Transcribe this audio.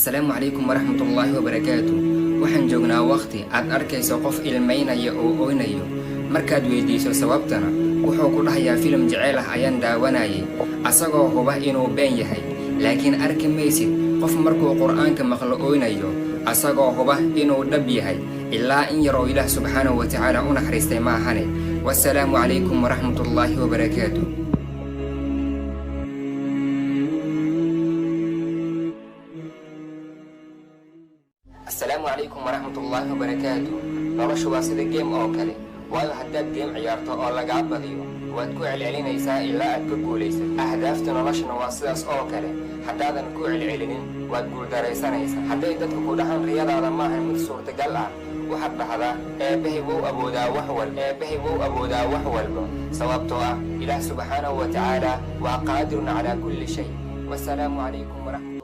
Assalaamu calaykum waraxmatullaahi wabarakaatu. Waxaan joognaa waqti aad arkayso qof ilmaynaya oo ooynayo. Markaad weydiiso sababtana, wuxuu ku dhahayaa filim jecel ah ayaan daawanayay, asagoo huba inuu been yahay. Laakiin arki maysid qof markuu qur'aanka maqlo ooynayo, asagoo huba inuu dhab yahay, ilaa in yaroo Ilaah subxaanahu wa tacaala u naxariistay maahane. Wassalaamu calaykum waraxmatullaahi wabarakaatu. Assalaamu calaykum waraxmatullaahi wabarakaatu. Noloshu waa sida geem oo kale, waayo haddaad geem ciyaarto oo lagaa badiyo, waad ku celcelinaysaa ilaa aad ka guulaysid. Ahdaafta noloshana waa sidaas oo kale, haddaadan ku celcelinin waad guuldaraysanaysaa. Hadday dadku ku dhahaan riyadaada maahan mid suurtagal ah, waxaad dhahdaa eebbahay wuu awoodaa wax walba, sababtoo ah Ilaah subxaanahu wa tacaala waa qaadirun calaa kulli shay. Wassalaamu calaykum waraxmatullaahi